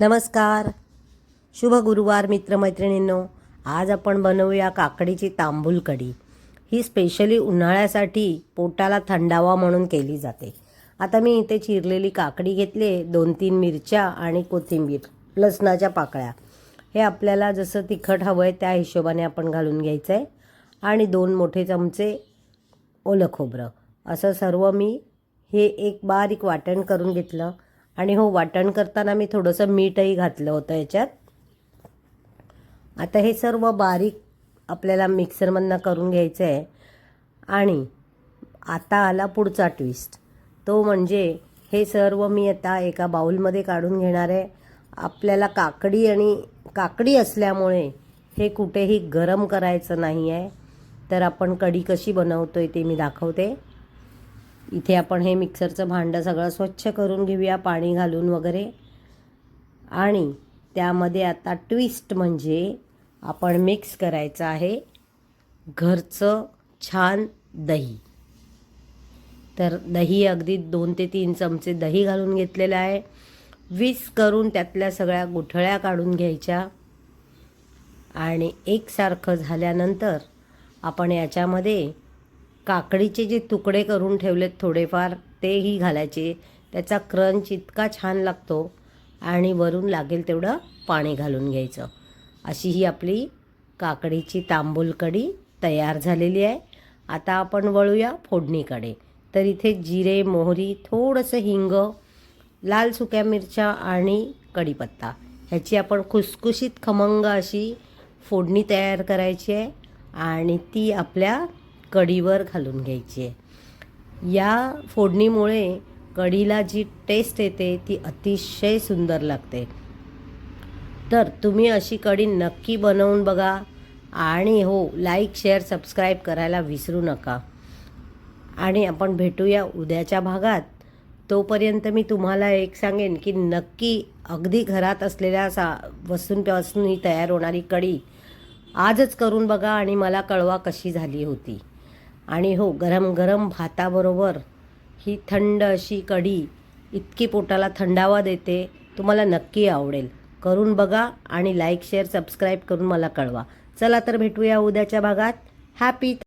नमस्कार, शुभ गुरुवार मित्रमैत्रिणींनो. आज आपण बनवूया काकडीची तांबूल कढी. ही स्पेशली उन्हाळ्यासाठी पोटाला थंडावा म्हणून केली जाते. आता मी इथे चिरलेली काकडी घेतले, 2-3 मिरच्या आणि कोथिंबीर, लसणाच्या पाकळ्या. हे आपल्याला जसं तिखट हवं आहे त्या हिशोबाने आपण घालून घ्यायचं आहे. आणि 2 मोठे चमचे ओलं खोबरं. असं सर्व मी हे एक बारीक वाटण करून घेतलं. आणि हो, वाटण करताना मी थोडंसं मीठही घातलं होतं याच्यात. आता हे सर्व बारीक आपल्याला मिक्सरमधनं करून घ्यायचं आहे. आणि आता आला पुढचा ट्विस्ट, तो म्हणजे हे सर्व मी आता एका बाउलमध्ये काढून घेणार आहे. आपल्याला काकडी असल्यामुळे हे कुठेही गरम करायचं नाही आहे. तर आपण कढी कशी बनवतोय ते मी दाखवते. इथे आपण हे मिक्सरचं भांडं सगळं स्वच्छ करून घेऊया, पाणी घालून वगैरे. आणि त्यामध्ये आता ट्विस्ट म्हणजे आपण मिक्स करायचं आहे घरचं छान दही. तर दही अगदी 2 ते 3 चमचे दही घालून घेतलेलं आहे. विस्क करून त्यातल्या सगळ्या गुठळ्या काढून घ्यायच्या. आणि एकसारखं झाल्यानंतर आपण याच्यामध्ये काकडीचे जे तुकडे करून ठेवलेत थोडेफार, तेही घालायचे. त्याचा क्रंच इतका छान लागतो. आणि वरून लागेल तेवढं पाणी घालून घ्यायचं. अशी ही आपली काकडीची तांबूल कढी तयार झालेली आहे. आता आपण वळूया फोडणीकडे. तर इथे जिरे, मोहरी, थोडंसं हिंग, लाल सुक्या मिरच्या आणि कढीपत्ता ह्याची आपण खुसखुशीत खमंग अशी फोडणी तयार करायची आहे. आणि ती आपल्या कढीवर घालून घ्यायची आहे. या फोडणीमुळे कढीला जी टेस्ट येते ती अतिशय सुंदर लागते. तर तुम्ही अशी कढी नक्की बनवून बघा. आणि हो, लाईक, शेअर, सबस्क्राईब करायला विसरू नका. आणि आपण भेटूया उद्याच्या भागात. तोपर्यंत मी तुम्हाला एक सांगेन की नक्की अगदी घरात असलेल्या वस्तूंपासून ही तयार होणारी कढी आजच करून बघा आणि मला कळवा कशी झाली होती. आणि हो, गरम गरम भाताबरोबर ही थंड अशी कढी इतकी पोटाला थंडावा देते. तुम्हाला नक्की आवडेल. करून बघा आणि लाईक, शेअर, सबस्क्राईब करून मला कळवा. चला तर भेटूया उद्याच्या भागात. हॅपी